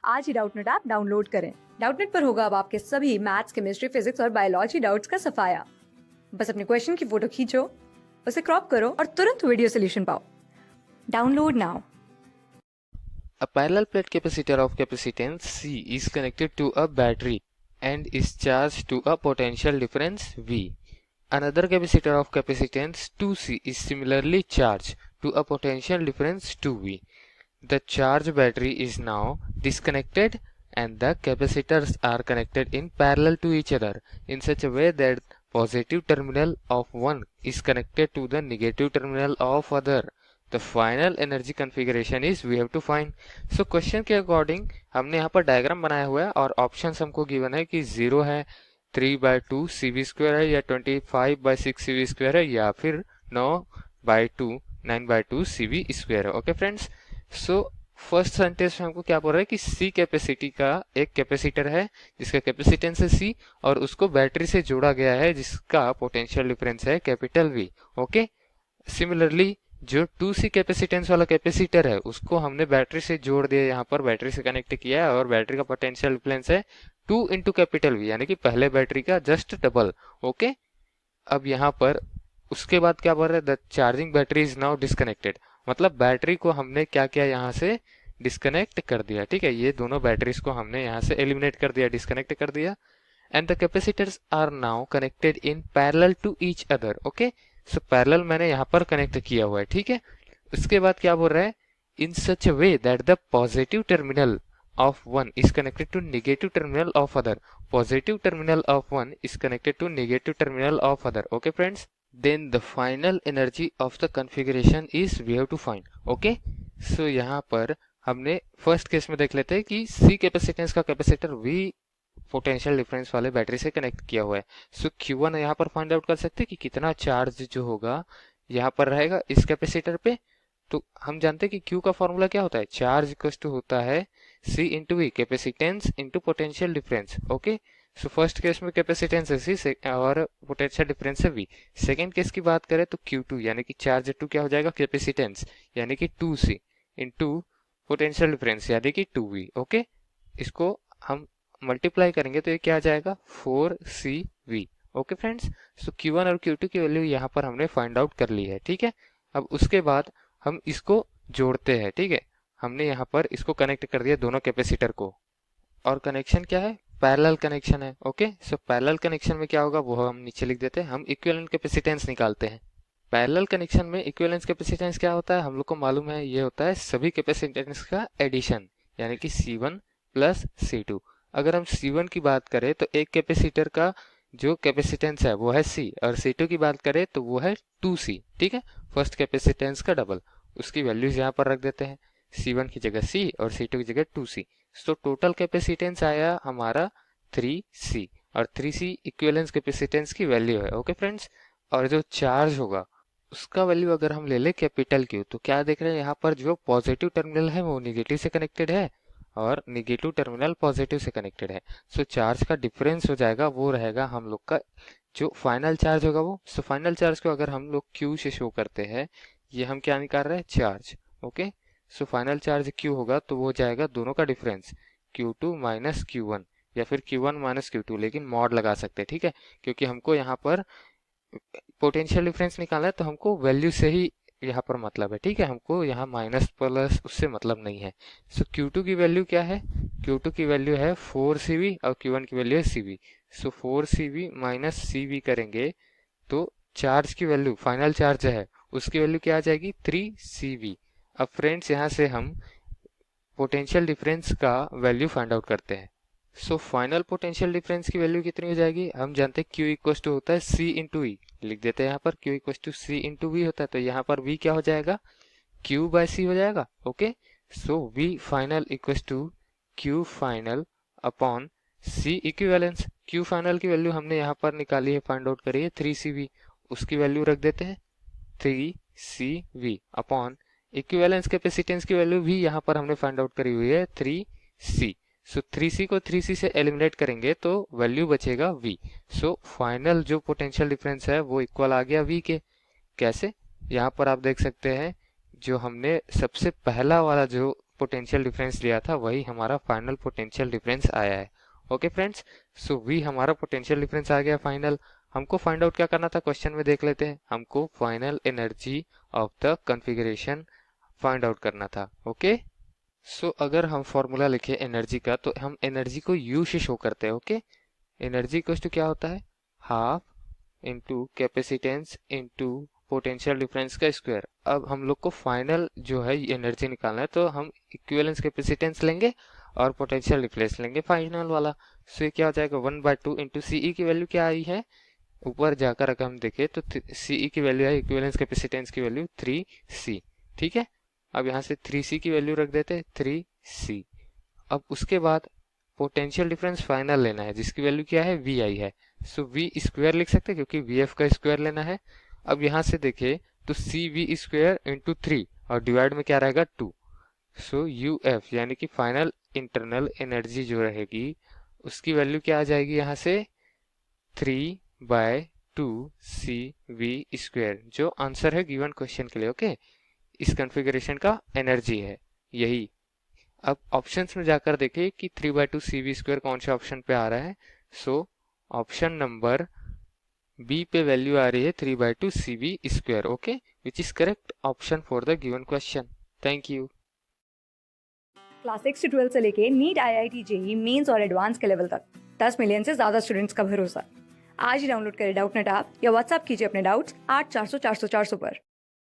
आज ही Doubtnut app download करें। Doubtnut पर होगा अब आपके सभी मैथ्स, केमिस्ट्री, फिजिक्स और बायोलॉजी डाउट्स का सफाया। बस अपने क्वेश्चन की फोटो खींचो, उसे क्रॉप करो और तुरंत वीडियो सोल्यूशन पाओ। Download now. A parallel plate capacitor of capacitance C is connected to a battery and is charged to a potential difference V. Another capacitor of capacitance 2C is similarly charged to a potential difference 2V. The charged battery is now disconnected and the capacitors are connected in parallel to each other in such a way that positive terminal of one is connected to the negative terminal of other. The final energy configuration is we have to find. So question के according हमने यहाँ पर diagram बनाया हुआ है और options हमको given है कि 0 है, 3/2 CV स्क्वायर है, या 25/6 CV स्क्वायर है, या फिर 9/2 9/2 CV स्क्वायर है. Okay friends, so first sentence में हमको क्या बोल रहा है कि सी कैपेसिटी का एक कैपेसिटर है जिसका कैपेसिटेंस है सी और उसको बैटरी से जोड़ा गया है जिसका पोटेंशियल डिफरेंस है कैपिटल वी. ओके, सिमिलरली जो 2C कैपेसिटेंस वाला कैपेसिटर है उसको हमने बैटरी से जोड़ दिया, यहाँ पर बैटरी से कनेक्ट किया है और बैटरी का पोटेंशियल डिफरेंस है 2 इंटू कैपिटल वी, यानी कि पहले बैटरी का जस्ट डबल. ओके, अब यहाँ पर उसके बाद क्या बोल रहा है, the charging battery is now disconnected, मतलब बैटरी को हमने क्या किया, यहाँ से डिस्कनेक्ट कर दिया. ठीक है, ये दोनों बैटरीज को हमने यहाँ से एलिमिनेट कर दिया, डिस्कनेक्ट कर दिया. And the capacitors are now connected in parallel to each other. Okay, so parallel मैंने यहाँ पर कनेक्ट किया हुआ है. ठीक है, उसके बाद क्या बोल रहा है, in such a way that the positive terminal of one is connected to negative terminal of other. Positive terminal of one is connected to negative terminal of other. Okay friends, then the final energy of the configuration is we have to find. Okay, so यहाँ पर हमने first case में देख लेते हैं कि C capacitance का capacitor V potential difference वाले बैटरी से कनेक्ट किया हुआ है. सो Q1 यहाँ पर फाइंड आउट कर सकते हैं कि कितना चार्ज जो होगा यहाँ पर रहेगा इस कैपेसिटर पे. तो हम जानते हैं कि Q का फॉर्मूला क्या होता है, चार्ज इक्वल टू होता है C into V, capacitance into potential difference. Okay, so first case में कैपेसिटेंस है C और पोटेंशियल डिफरेंस है V. सेकेंड केस की बात करें तो Q2 यानी कि चार्ज 2 क्या हो जाएगा, कैपेसिटेंस यानी कि 2C इंटू पोटेंशियल डिफरेंस यानी कि 2V. ओके, इसको हम मल्टीप्लाई करेंगे तो ये क्या आ जाएगा, 4CV. ओके फ्रेंड्स, सो Q1 और Q2 की वैल्यू यहाँ पर हमने फाइंड आउट कर ली है. ठीक है, अब उसके बाद हम इसको जोड़ते हैं. ठीक है, हमने यहाँ पर इसको कनेक्ट कर दिया दोनों कैपेसिटर को और कनेक्शन क्या है, पैरेलल कनेक्शन है. ओके, सो पैरेलल कनेक्शन में क्या होगा वो हम नीचे लिख देते हैं. हम इक्विवेलेंट कैपेसिटेंस निकालते हैं. पैरेलल कनेक्शन में इक्विवेलेंस कैपेसिटेंस क्या होता है, हम लोग को मालूम है, ये होता है सभी कैपेसिटेंस का एडिशन यानी कि C1 प्लस C2. अगर हम C1 की बात करें तो एक कैपेसिटर का जो कैपेसिटेंस है वो है C और C2 की बात करें तो वो है 2C. ठीक है, फर्स्ट कैपेसिटेंस का डबल, उसकी वैल्यूज यहाँ पर रख देते हैं, C1 की जगह C और C2 की जगह 2C. तो टोटल कैपेसिटेंस आया हमारा 3C और 3C इक्विवेलेंस कैपेसिटेंस की वैल्यू है. ओके फ्रेंड्स, और जो चार्ज होगा उसका वैल्यू अगर हम ले ले कैपिटल Q तो क्या देख रहे हैं यहाँ पर, जो पॉजिटिव टर्मिनल है वो निगेटिव से कनेक्टेड है और निगेटिव टर्मिनल पॉजिटिव से कनेक्टेड है. सो चार्ज का डिफरेंस हो जाएगा, वो रहेगा हम लोग का जो फाइनल चार्ज होगा वो. सो फाइनल चार्ज को अगर हम लोग Q से शो करते हैं, ये हम क्या निकाल रहे हैं, charge. Okay, so final charge Q होगा तो वो हो जाएगा दोनों का डिफरेंस Q2 माइनस Q1 या फिर Q1 माइनस Q2, लेकिन मॉड लगा सकते हैं. ठीक है, क्योंकि हमको यहाँ पर पोटेंशियल डिफरेंस निकालना है तो हमको वैल्यू से ही यहाँ पर मतलब है. ठीक है, हमको यहाँ माइनस प्लस उससे मतलब नहीं है. सो Q2 की वैल्यू क्या है, Q2 की वैल्यू है 4CV और Q1 की वैल्यू है CV. सो 4CV माइनस CV करेंगे तो चार्ज की वैल्यू, फाइनल चार्ज है उसकी वैल्यू क्या आ जाएगी, 3CV. अब फ्रेंड्स यहाँ से हम पोटेंशियल डिफरेंस का वैल्यू फाइंड आउट करते हैं. सो फाइनल पोटेंशियल डिफरेंस की वैल्यू कितनी हो जाएगी, हम जानते हैं Q इक्वल टू होता है C इंटू E, लिख देते हैं यहाँ पर Q equal to C into V होता है, तो यहाँ पर V क्या हो जाएगा, Q बाय C हो जाएगा. Okay, so V final equal to Q final upon C equivalence. Q final की वैल्यू हमने यहाँ पर निकाली है, फाइंड आउट करी है 3CV, उसकी वैल्यू रख देते हैं 3CV अपॉन इक्विवेलेंस कैपेसिटेंस की वैल्यू भी यहाँ पर हमने फाइंड आउट करी हुई है 3C. सो 3C को 3C से एलिमिनेट करेंगे तो वैल्यू बचेगा V. सो फाइनल जो पोटेंशियल डिफरेंस है वो इक्वल आ गया V के. कैसे, यहाँ पर आप देख सकते हैं जो हमने सबसे पहला वाला जो पोटेंशियल डिफरेंस लिया था वही हमारा फाइनल पोटेंशियल डिफरेंस आया है। ओके फ्रेंड्स, सो वी हमारा पोटेंशियल डिफरेंस आ गया फाइनल। हमको फाइंड आउट क्या करना था, क्वेश्चन में देख लेते हैं। हमको final energy of the configuration find out करना था। ओके, सो अगर हम फॉर्मूला लिखे एनर्जी का तो हम एनर्जी को यू से शो करते हैं। ओके, एनर्जी इक्वल्स टू क्या होता है, half into capacitance into potential difference का स्क्वायर। अब हम लोग को फाइनल जो है एनर्जी निकालना है तो हम इक्विवेलेंस कैपेसिटेंस लेंगे और पोटेंशियल डिफरेंस लेंगे फाइनल वाला। सो ये क्या हो जाएगा 1/2 इंटू सीई की वैल्यू क्या आई है, ऊपर जाकर अगर हम देखें तो सीई की वैल्यू है, इक्विवेलेंस कैपेसिटेंस की वैल्यू 3c। ठीक है, अब यहाँ से 3c की वैल्यू रख देते हैं 3c। अब उसके बाद पोटेंशियल डिफरेंस फाइनल लेना है जिसकी वैल्यू क्या है, वी आई है। सो वी स्क्वायर लिख सकते हैं क्योंकि वी एफ का स्क्वायर लेना है। अब यहाँ से देखें तो सी वी स्क्वायर इंटू 3 और डिवाइड में क्या रहेगा 2। सो यू एफ यानी कि फाइनल इंटरनल एनर्जी जो रहेगी उसकी वैल्यू क्या आ जाएगी यहाँ से 3/2 CV जो आंसर है गिवन क्वेश्चन के लिए। ओके, इस कॉन्फ़िगरेशन का एनर्जी है यही। अब ऑप्शंस में जाकर देखें कि 3/2 CV² कौन से ऑप्शन पे आ रहा है। सो ऑप्शन नंबर बी पे वैल्यू आ रही है 3/2 CV²। Okay, which is correct option for the given question. Thank you. Class 6 से 12 से लेके नीट, IIT, JEE मेंस और एडवांस के लेवल तक 10 मिलियन से ज्यादा स्टूडेंट्स का भरोसा। आज ही डाउनलोड करें डाउटनेट ऐप या व्हाट्सएप कीजिए अपने डाउट्स 8400 400 400 पर।